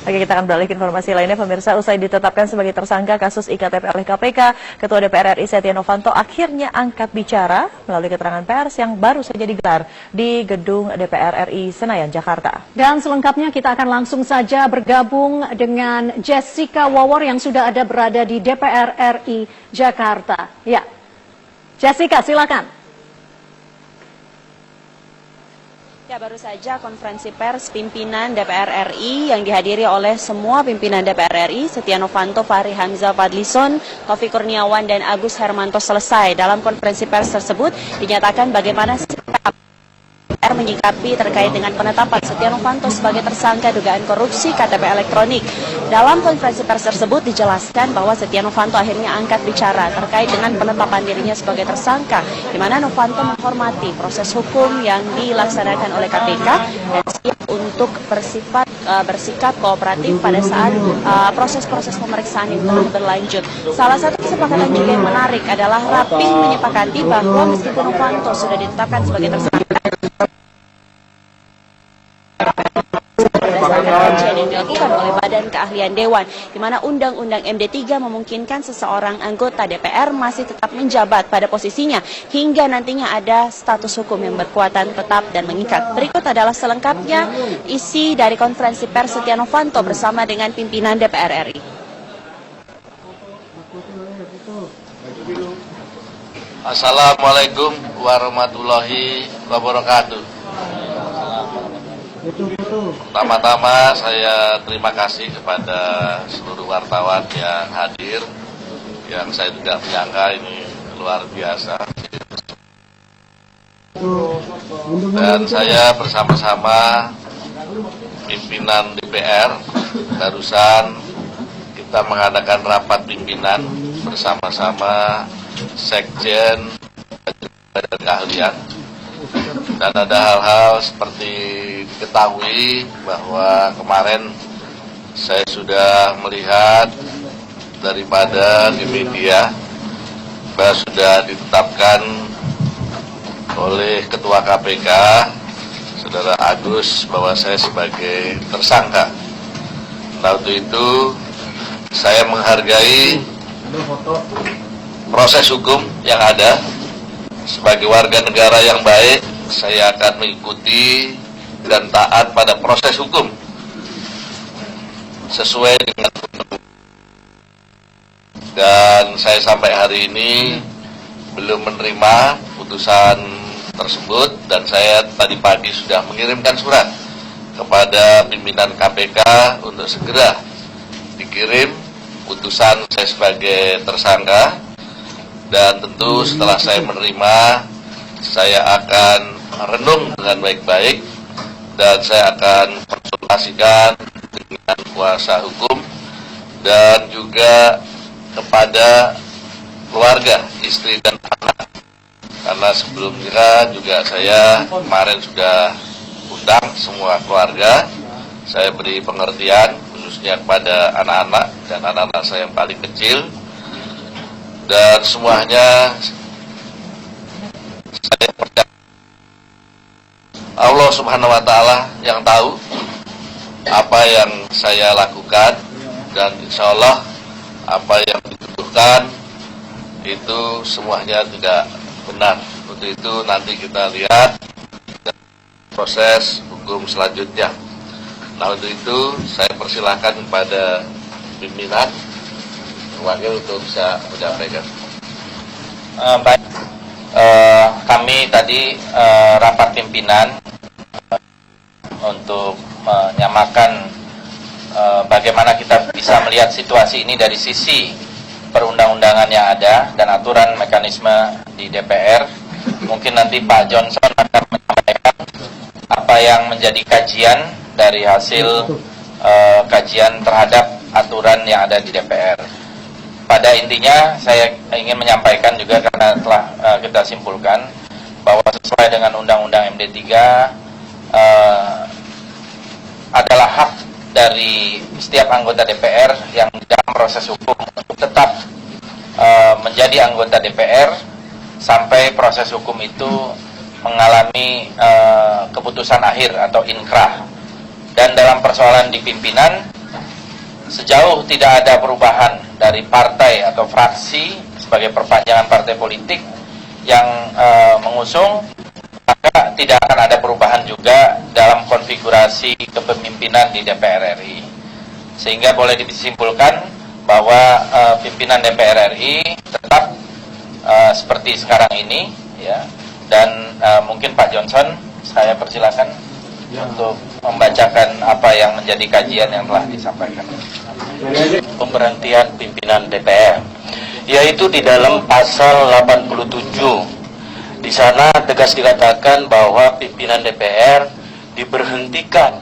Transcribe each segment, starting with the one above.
Oke, kita akan beralih ke informasi lainnya. Pemirsa, usai ditetapkan sebagai tersangka kasus IKTP oleh KPK, Ketua DPR RI Setia Novanto akhirnya angkat bicara melalui keterangan pers yang baru saja digelar di gedung DPR RI Senayan, Jakarta. Dan selengkapnya kita akan langsung saja bergabung dengan Jessica Wawor yang sudah ada berada di DPR RI Jakarta. Ya, Jessica, silakan. Ya, baru saja konferensi pers pimpinan DPR RI yang dihadiri oleh semua pimpinan DPR RI, Setia Novanto, Fahri Hamzah Fadlison, Taufik Kurniawan, dan Agus Hermanto selesai. Dalam konferensi pers tersebut dinyatakan bagaimana sikap DPR menyikapi terkait dengan penetapan Setia Novanto sebagai tersangka dugaan korupsi KTP elektronik. Dalam konferensi pers tersebut dijelaskan bahwa Setia Novanto akhirnya angkat bicara terkait dengan penetapan dirinya sebagai tersangka, di mana Novanto menghormati proses hukum yang dilaksanakan oleh KPK dan siap untuk bersikap kooperatif pada saat proses-proses pemeriksaan itu berlanjut. Salah satu kesepakatan juga yang menarik adalah rapih menyepakati bahwa meskipun Novanto sudah ditetapkan sebagai tersangka, kajian yang dilakukan oleh Badan Keahlian Dewan, di mana Undang-Undang MD3 memungkinkan seseorang anggota DPR masih tetap menjabat pada posisinya hingga nantinya ada status hukum yang berkekuatan tetap dan mengikat. Berikut adalah selengkapnya isi dari konferensi pers Setia Novanto bersama dengan pimpinan DPR RI. Assalamualaikum warahmatullahi wabarakatuh. Pertama-tama saya terima kasih kepada seluruh wartawan yang hadir, yang saya tidak menyangka ini luar biasa. Dan saya bersama-sama pimpinan DPR, barusan kita mengadakan rapat pimpinan bersama-sama Sekjen dan keahlian. Dan ada hal-hal seperti diketahui bahwa kemarin saya sudah melihat daripada di media bahwa sudah ditetapkan oleh Ketua KPK, Saudara Agus, bahwa saya sebagai tersangka. Nah, untuk itu saya menghargai proses hukum yang ada. Sebagai warga negara yang baik, saya akan mengikuti dan taat pada proses hukum sesuai dengan undang-undang. Dan saya sampai hari ini belum menerima putusan tersebut, dan saya tadi pagi sudah mengirimkan surat kepada pimpinan KPK untuk segera dikirim putusan saya sebagai tersangka. Dan tentu setelah saya menerima, saya akan renung dengan baik-baik dan saya akan konsultasikan dengan kuasa hukum dan juga kepada keluarga, istri dan anak. Karena sebelumnya juga saya kemarin sudah undang semua keluarga, saya beri pengertian khususnya kepada anak-anak dan anak-anak saya yang paling kecil. Dan semuanya saya percaya Allah Subhanahu wa Ta'ala yang tahu apa yang saya lakukan, dan insya Allah apa yang dituduhkan itu semuanya tidak benar. Untuk itu nanti kita lihat proses hukum selanjutnya. Nah, untuk itu saya persilahkan kepada pimpinan wakil untuk bisa menyampaikan. Baik, kami tadi rapat pimpinan untuk menyamakan bagaimana kita bisa melihat situasi ini dari sisi perundang-undangan yang ada dan aturan mekanisme di DPR. Mungkin nanti Pak Johnson akan menyampaikan apa yang menjadi kajian dari hasil kajian terhadap aturan yang ada di DPR. Pada intinya saya ingin menyampaikan juga, karena telah kita simpulkan bahwa sesuai dengan Undang-Undang MD3 adalah hak dari setiap anggota DPR yang dalam proses hukum untuk tetap menjadi anggota DPR sampai proses hukum itu mengalami keputusan akhir atau inkrah. Dan dalam persoalan di pimpinan, sejauh tidak ada perubahan dari partai atau fraksi sebagai perpanjangan partai politik yang mengusung, maka tidak akan ada perubahan juga dalam konfigurasi kepemimpinan di DPR RI. Sehingga boleh disimpulkan bahwa pimpinan DPR RI tetap seperti sekarang ini, ya. Dan mungkin Pak Johnson, saya persilakan untuk membacakan apa yang menjadi kajian yang telah disampaikan. Pemberhentian pimpinan DPR, yaitu di dalam pasal 87. Di sana tegas dikatakan bahwa pimpinan DPR diberhentikan.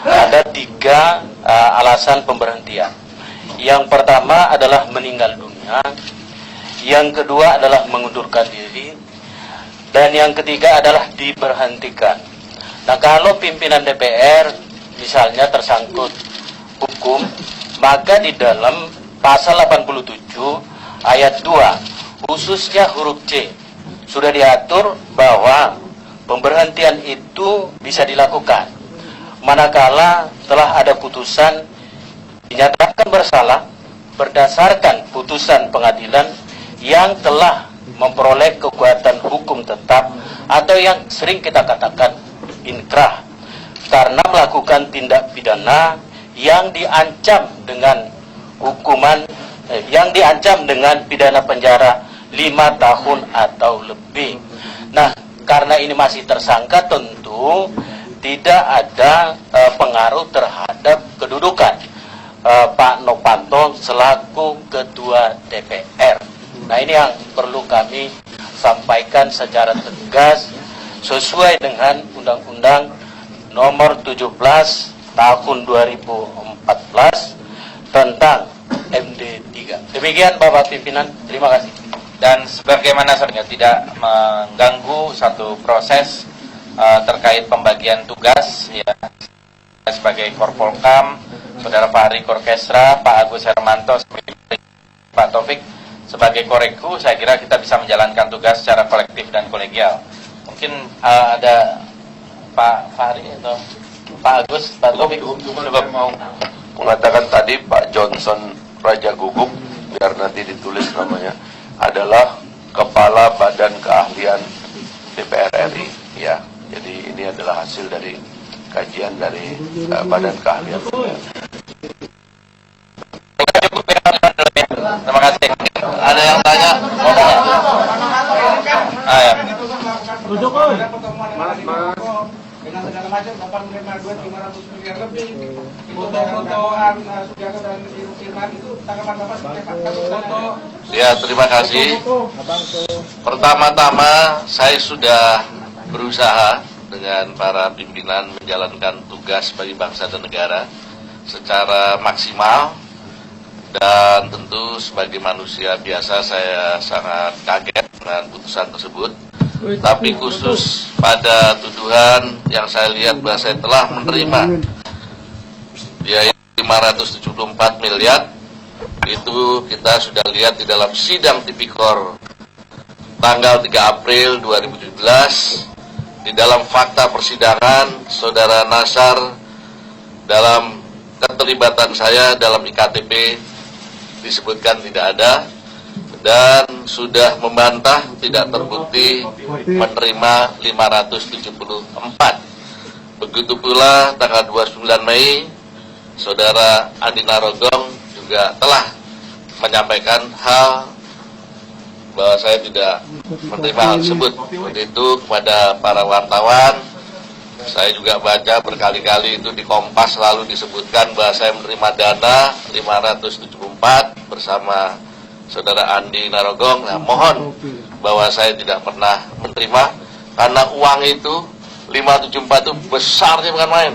Ada 3 alasan pemberhentian. Yang pertama adalah meninggal dunia, yang kedua adalah mengundurkan diri, dan yang ketiga adalah diberhentikan. Nah, kalau pimpinan DPR misalnya tersangkut hukum, maka di dalam pasal 87 ayat 2 khususnya huruf C sudah diatur bahwa pemberhentian itu bisa dilakukan manakala telah ada putusan dinyatakan bersalah berdasarkan putusan pengadilan yang telah memperoleh kekuatan hukum tetap atau yang sering kita katakan inkrah, karena melakukan tindak pidana yang diancam dengan hukuman yang diancam dengan pidana penjara 5 tahun atau lebih. Nah, karena ini masih tersangka, tentu tidak ada pengaruh terhadap kedudukan Pak Novanto selaku Ketua DPR. Nah, ini yang perlu kami sampaikan secara tegas sesuai dengan Undang-Undang Nomor 17 Tahun 2014 tentang MD3. Demikian Bapak Pimpinan, terima kasih. Dan sebagaimana sebenarnya tidak mengganggu satu proses terkait pembagian tugas, ya, sebagai Korpolkam, Saudara Fahri Korkesra, Pak Agus Hermanto, Pak Taufik sebagai Koreku, saya kira kita bisa menjalankan tugas secara kolektif dan kolegial. Mungkin ada Pak Fahri atau Pak Agus, Pak Taufik coba mau Mengatakan tadi Pak Johnson Raja Guguk, biar nanti ditulis namanya, adalah Kepala Badan Keahlian DPR RI, ya. Jadi ini adalah hasil dari kajian dari Badan Keahlian. Terima kasih. Ada yang tanya? Ya. Dengan segala macam Bapak menerima duit 500 miliar lebih, foto-fotoan Sugiharto dan Irman itu tanggapan Bapak seperti apa? Ya, terima kasih. Pertama-tama saya sudah berusaha dengan para pimpinan menjalankan tugas bagi bangsa dan negara secara maksimal, dan tentu sebagai manusia biasa saya sangat kaget dengan putusan tersebut. Tapi khusus pada tuduhan yang saya lihat bahwa saya telah menerima, yaitu 574 miliar, itu kita sudah lihat di dalam sidang tipikor tanggal 3 April 2017. Di dalam fakta persidangan, Saudara Nasar dalam keterlibatan saya dalam IKTP disebutkan tidak ada, dan sudah membantah tidak terbukti menerima 574. Begitu pula tanggal 29 Mei, Saudara Andi Narogong juga telah menyampaikan hal bahwa saya tidak menerima hal tersebut. Untuk itu kepada para wartawan, saya juga baca berkali-kali itu di Kompas selalu disebutkan bahwa saya menerima dana 574 bersama Saudara Andi Narogong. Nah, mohon bahwa saya tidak pernah menerima, karena uang itu 574 itu besarnya bukan main.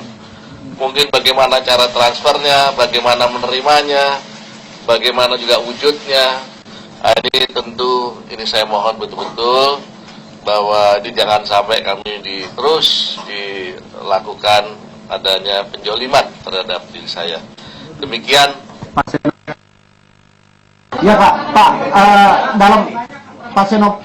Mungkin bagaimana cara transfernya, bagaimana menerimanya, bagaimana juga wujudnya. Nah, ini tentu ini saya mohon betul-betul bahwa ini jangan sampai kami terus dilakukan adanya penjoliman terhadap diri saya. Demikian. Ya Pak, dalam Pak Senop.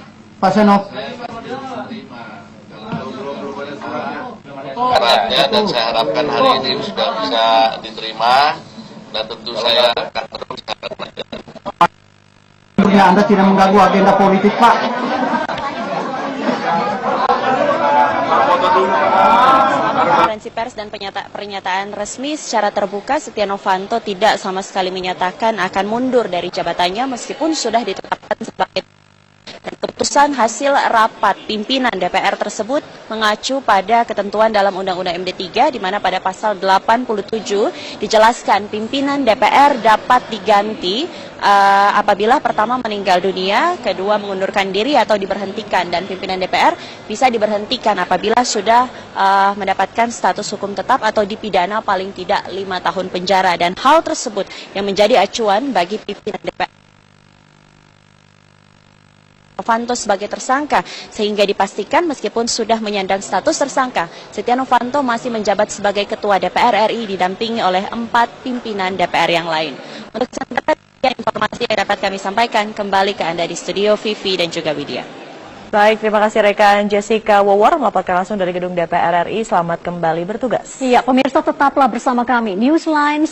Syaratnya, dan saya harapkan hari ini sudah bisa diterima, dan tentu saya akan terus Ya, Anda tidak mengganggu agenda politik, Pak. Konferensi pers dan pernyataan resmi secara terbuka, Setia Novanto tidak sama sekali menyatakan akan mundur dari jabatannya meskipun sudah ditetapkan sebagai. Dan keputusan hasil rapat pimpinan DPR tersebut mengacu pada ketentuan dalam Undang-Undang MD3 di mana pada pasal 87 dijelaskan pimpinan DPR dapat diganti apabila pertama meninggal dunia, kedua mengundurkan diri atau diberhentikan, dan pimpinan DPR bisa diberhentikan apabila sudah mendapatkan status hukum tetap atau dipidana paling tidak 5 tahun penjara, dan hal tersebut yang menjadi acuan bagi pimpinan DPR Novanto sebagai tersangka, sehingga dipastikan meskipun sudah menyandang status tersangka, Setia Novanto masih menjabat sebagai Ketua DPR RI didampingi oleh 4 pimpinan DPR yang lain. Untuk sementara informasi yang dapat kami sampaikan, kembali ke Anda di studio Vivi dan juga Widya. Baik, terima kasih rekan Jessica Wawor melaporkan langsung dari gedung DPR RI. Selamat kembali bertugas. Iya, pemirsa tetaplah bersama kami. Newsline